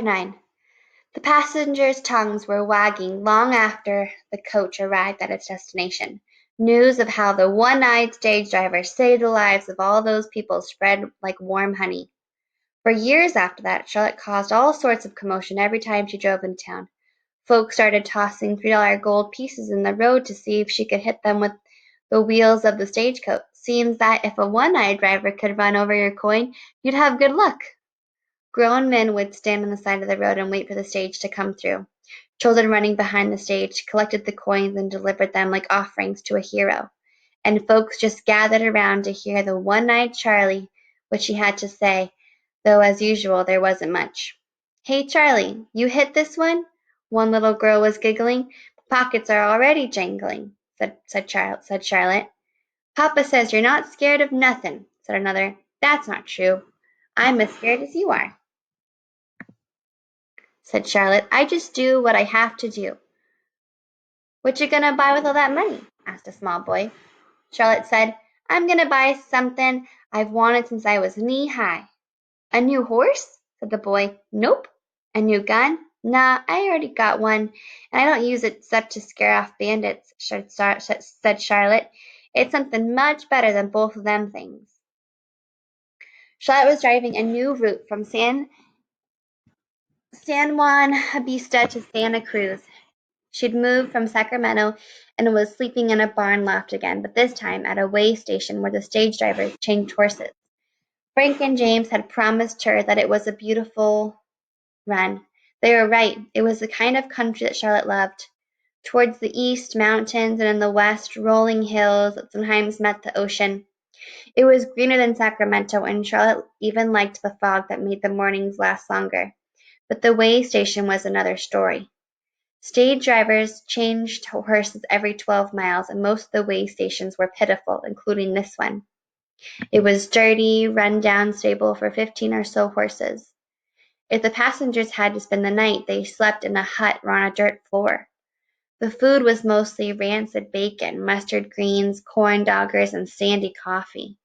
9. The passengers' tongues were wagging long after the coach arrived at its destination. News of how the one-eyed stage driver saved the lives of all those people spread like warm honey. For years after that, Charlotte caused all sorts of commotion every time she drove into town. Folks started tossing $3 gold pieces in the road to see if she could hit them with the wheels of the stagecoach. Seems that if a one-eyed driver could run over your coin, you'd have good luck. Grown men would stand on the side of the road and wait for the stage to come through. Children running behind the stage collected the coins and delivered them like offerings to a hero. And folks just gathered around to hear the one-eyed Charlie what she had to say, though as usual there wasn't much. "Hey, Charlie, you hit this one?" One little girl was giggling. "Pockets are already jangling," said Charlotte. "Papa says you're not scared of nothin'," said another. "That's not true. I'm as scared as you are," said Charlotte. "I just do what I have to do." "What you gonna buy with all that money?" asked a small boy. Charlotte said, "I'm gonna buy something I've wanted since I was knee-high." "A new horse?" said the boy. "Nope." "A new gun?" "Nah, I already got one, and I don't use it 'cept to scare off bandits," said Charlotte. "It's something much better than both of them things." Charlotte was driving a new route from San Juan Bautista to Santa Cruz. She'd moved from Sacramento and was sleeping in a barn loft again, but this time at a way station where the stage drivers changed horses. Frank and James had promised her that it was a beautiful run. They were right. It was the kind of country that Charlotte loved. Towards the east, mountains, and in the west, rolling hills that sometimes met the ocean. It was greener than Sacramento, and Charlotte even liked the fog that made the mornings last longer. But the way station was another story. Stage drivers changed horses every 12 miles, and most of the way stations were pitiful, including this one. It was dirty, run-down stable for 15 or so horses. If the passengers had to spend the night, they slept in a hut or on a dirt floor. The food was mostly rancid bacon, mustard greens, corn doggers, and sandy coffee.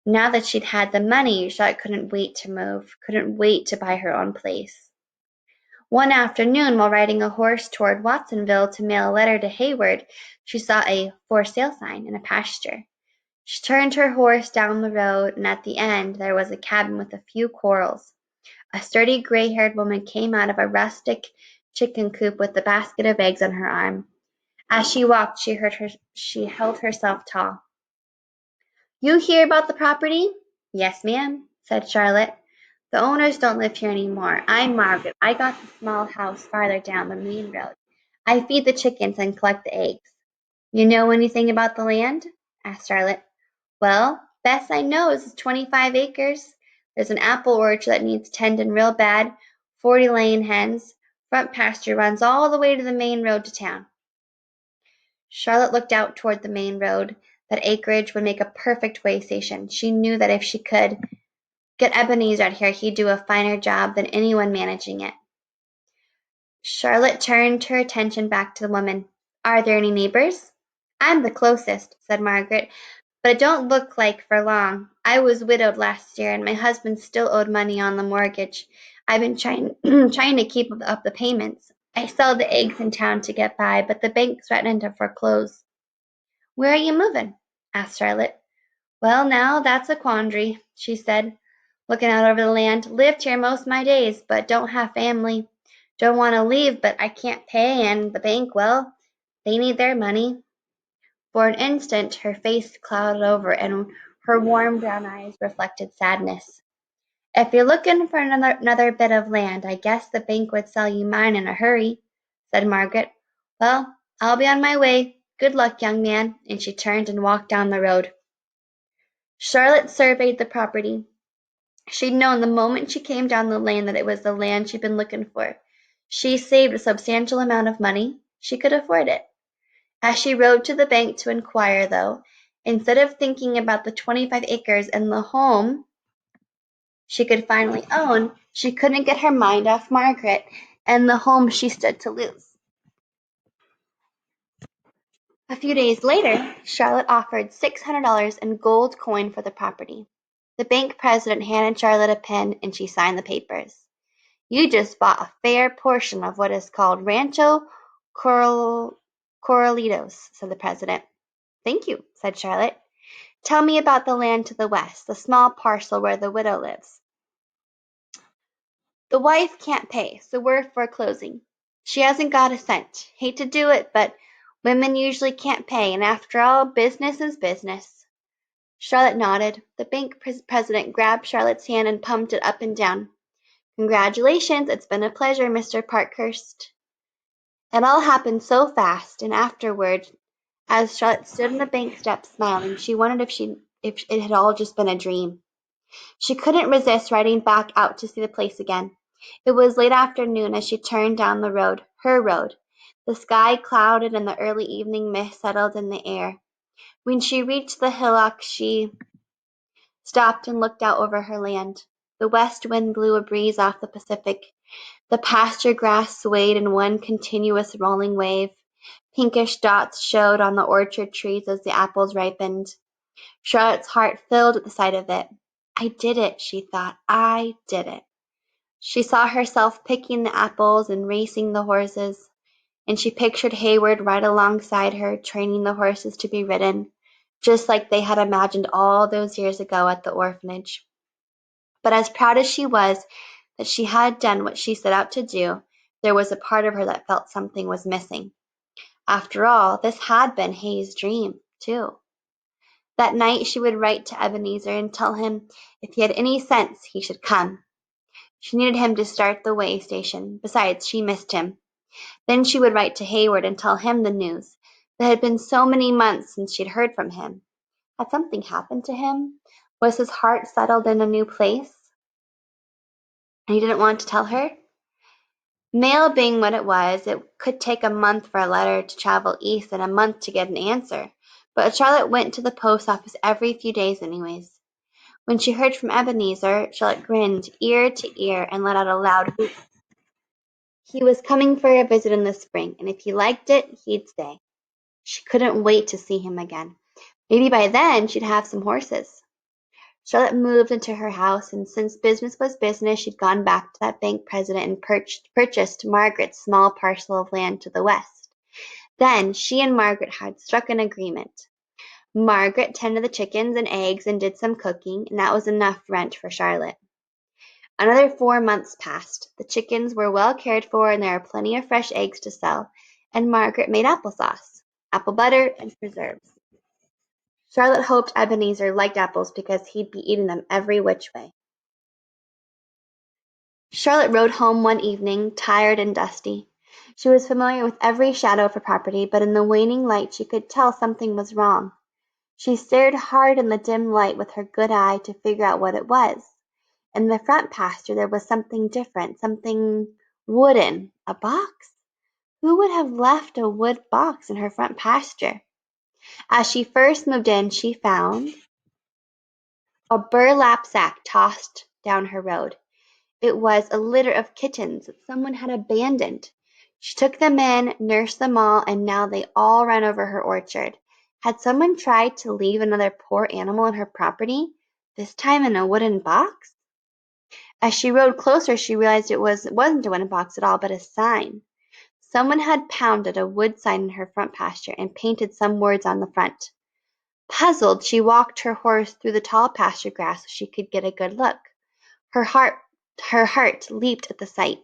Now that she'd had the money, Charlotte couldn't wait to move, couldn't wait to buy her own place. One afternoon, while riding a horse toward Watsonville to mail a letter to Hayward, she saw a "For Sale" sign in a pasture. She turned her horse down the road, and at the end there was a cabin with a few corrals. A sturdy gray-haired woman came out of a rustic chicken coop with a basket of eggs on her arm. As she walked, she held herself tall. "You hear about the property?" "Yes, ma'am," said Charlotte. "The owners don't live here any more. I'm Margaret. I got the small house farther down the main road. I feed the chickens and collect the eggs." "You know anything about the land?" asked Charlotte. "Well, best I know is it's 25 acres. There's an apple orchard that needs tending real bad, 40 laying hens. Front pasture runs all the way to the main road to town." Charlotte looked out toward the main road. That acreage would make a perfect way station. She knew that if she could get Ebenezer out here, he'd do a finer job than anyone managing it. Charlotte turned her attention back to the woman. "Are there any neighbors?" "I'm the closest," said Margaret, "but it don't look like for long. I was widowed last year, and my husband still owed money on the mortgage. I've been trying to keep up the payments. I sell the eggs in town to get by, but the bank's threatening to foreclose." "Where are you moving?" asked Charlotte. "Well, now, that's a quandary," she said, looking out over the land. "Lived here most my days, but don't have family. Don't want to leave, but I can't pay, and the bank, well, they need their money." For an instant her face clouded over, and her warm brown eyes reflected sadness. "If you're looking for another bit of land, I guess the bank would sell you mine in a hurry," said Margaret. "Well, I'll be on my way. Good luck, young man," and she turned and walked down the road. Charlotte surveyed the property. She'd known the moment she came down the lane that it was the land she'd been looking for. She saved a substantial amount of money. She could afford it. As she rode to the bank to inquire, though, instead of thinking about the 25 acres and the home she could finally own, she couldn't get her mind off Margaret and the home she stood to lose. A few days later, Charlotte offered $600 in gold coin for the property. The bank president handed Charlotte a pen, and she signed the papers. You just bought a fair portion of what is called Rancho Corralitos, said the president. Thank you, said Charlotte. Tell me about the land to the west, the small parcel where the widow lives. The wife can't pay, so we're foreclosing. She hasn't got a cent. Hate to do it, but women usually can't pay, and after all, business is business. Charlotte nodded. The bank president grabbed Charlotte's hand and pumped it up and down. Congratulations, it's been a pleasure, Mr. Parkhurst. It all happened so fast, and afterward, as Charlotte stood on the bank steps smiling, she wondered if it had all just been a dream. She couldn't resist riding back out to see the place again. It was late afternoon as she turned down the road, her road. The sky clouded and the early evening mist settled in the air. When she reached the hillock, she stopped and looked out over her land. The west wind blew a breeze off the Pacific. The pasture grass swayed in one continuous rolling wave. Pinkish dots showed on the orchard trees as the apples ripened. Charlotte's heart filled at the sight of it. I did it, she thought. I did it. She saw herself picking the apples and racing the horses, and she pictured Hayward right alongside her, training the horses to be ridden, just like they had imagined all those years ago at the orphanage. But as proud as she was that she had done what she set out to do, there was a part of her that felt something was missing. After all, this had been Hay's dream, too. That night she would write to Ebenezer and tell him if he had any sense he should come. She needed him to start the way station. Besides, she missed him. Then she would write to Hayward and tell him the news. It had been so many months since she'd heard from him. Had something happened to him? Was his heart settled in a new place? And he didn't want to tell her? Mail being what it was, it could take a month for a letter to travel east and a month to get an answer. But Charlotte went to the post office every few days anyways. When she heard from Ebenezer, Charlotte grinned ear to ear and let out a loud whoop. He was coming for a visit in the spring, and if he liked it, he'd stay. She couldn't wait to see him again. Maybe by then she'd have some horses. Charlotte moved into her house, and since business was business, she'd gone back to that bank president and purchased Margaret's small parcel of land to the west. Then she and Margaret had struck an agreement. Margaret tended the chickens and eggs and did some cooking, and that was enough rent for Charlotte. Another 4 months passed. The chickens were well cared for, and there were plenty of fresh eggs to sell, and Margaret made applesauce, apple butter, and preserves. Charlotte hoped Ebenezer liked apples because he'd be eating them every which way. Charlotte rode home one evening, tired and dusty. She was familiar with every shadow of her property, but in the waning light she could tell something was wrong. She stared hard in the dim light with her good eye to figure out what it was. In the front pasture there was something different, something wooden. A box? Who would have left a wood box in her front pasture? As she first moved in, she found a burlap sack tossed down her road. It was a litter of kittens that someone had abandoned. She took them in, nursed them all, and now they all ran over her orchard. Had someone tried to leave another poor animal on her property, this time in a wooden box? As she rode closer, she realized it wasn't a wooden box at all, but a sign. Someone had pounded a wood sign in her front pasture and painted some words on the front. Puzzled, she walked her horse through the tall pasture grass so she could get a good look. Her heart leaped at the sight.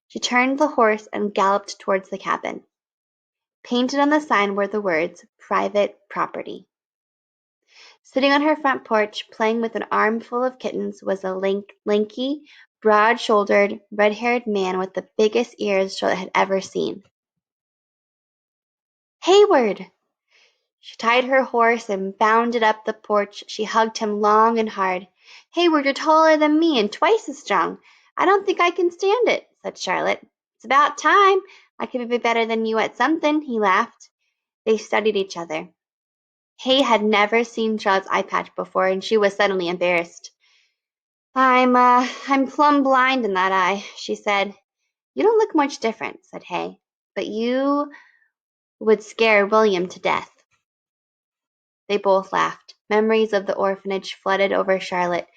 She turned the horse and galloped towards the cabin. Painted on the sign were the words, "Private Property." Sitting on her front porch, playing with an armful of kittens, was a lanky, broad-shouldered, red-haired man with the biggest ears Charlotte had ever seen. "Hayward!" She tied her horse and bounded up the porch. She hugged him long and hard. "Hayward, you're taller than me and twice as strong. I don't think I can stand it," said Charlotte. "It's about time. I could be better than you at something," he laughed. They studied each other. Hay had never seen Charlotte's eye patch before, and she was suddenly embarrassed. I'm plumb blind in that eye," she said. "You don't look much different," said Hay, "but you would scare William to death." They both laughed. Memories of the orphanage flooded over Charlotte.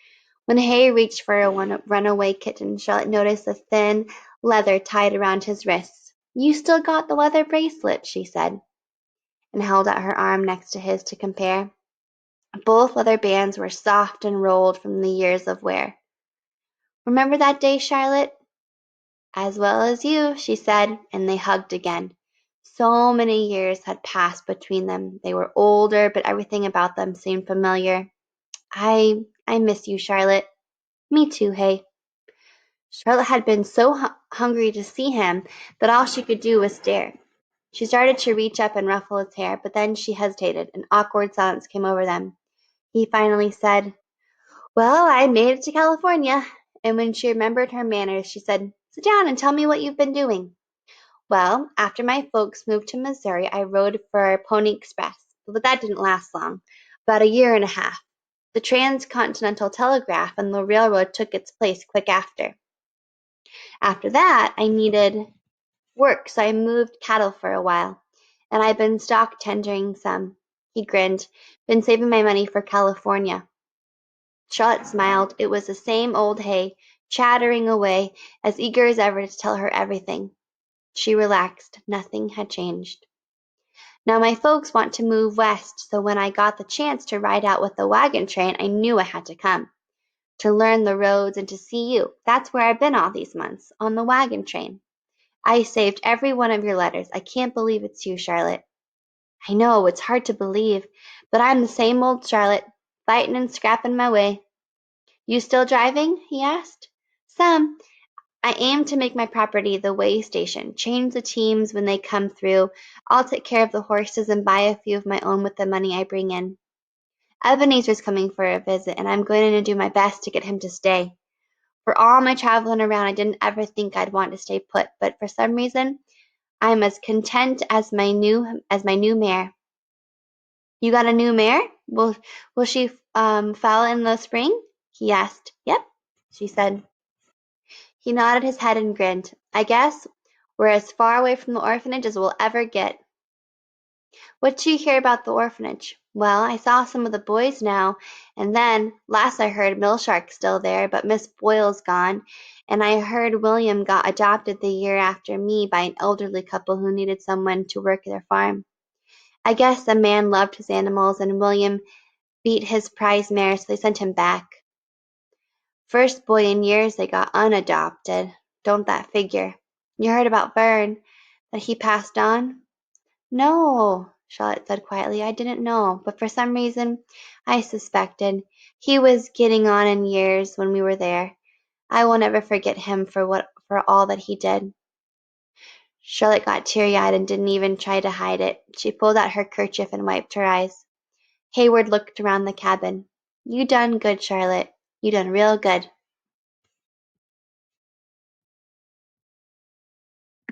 When Harry reached for a runaway kitten, Charlotte noticed the thin leather tied around his wrists. "You still got the leather bracelet," she said, and held out her arm next to his to compare. Both leather bands were soft and rolled from the years of wear. "Remember that day, Charlotte?" "As well as you," she said, and they hugged again. So many years had passed between them. They were older, but everything about them seemed familiar. I miss you, Charlotte." "Me too, Hay." Charlotte had been so hungry to see him that all she could do was stare. She started to reach up and ruffle his hair, but then she hesitated. An awkward silence came over them. He finally said, "Well, I made it to California." And when she remembered her manners, she said, "Sit down and tell me what you've been doing." "Well, after my folks moved to Missouri, I rode for Pony Express, but that didn't last long, about a year and a half. The Transcontinental Telegraph and the railroad took its place quick after. After that, I needed work, so I moved cattle for a while, and I've been stock tendering some." He grinned. "Been saving my money for California." Charlotte smiled. It was the same old Hay, chattering away, as eager as ever to tell her everything. She relaxed. Nothing had changed. "Now my folks want to move west, so when I got the chance to ride out with the wagon train, I knew I had to come. To learn the roads and to see you. That's where I've been all these months, on the wagon train. I saved every one of your letters. I can't believe it's you, Charlotte." "I know, it's hard to believe, but I'm the same old Charlotte, fightin' and scrappin' my way." "You still driving?" he asked. "Some. I aim to make my property the way station, change the teams when they come through. I'll take care of the horses and buy a few of my own with the money I bring in. Ebenezer's coming for a visit, and I'm going to do my best to get him to stay. For all my traveling around, I didn't ever think I'd want to stay put, but for some reason, I'm as content as my new mare." "You got a new mare? Will she foal in the spring?" he asked. "Yep," she said. He nodded his head and grinned. "I guess we're as far away from the orphanage as we'll ever get." "What do you hear about the orphanage?" "Well, I saw some of the boys now and then. Last I heard, Millshark's still there, but Miss Boyle's gone, and I heard William got adopted the year after me by an elderly couple who needed someone to work their farm. I guess the man loved his animals, and William beat his prize mare, so they sent him back. First boy in years they got unadopted. Don't that figure? You heard about Vern, that he passed on?" "No," Charlotte said quietly, "I didn't know, but for some reason I suspected. He was getting on in years when we were there. I will never forget him for all that he did." Charlotte got teary-eyed and didn't even try to hide it. She pulled out her kerchief and wiped her eyes. Hayward looked around the cabin. "You done good, Charlotte. You done real good."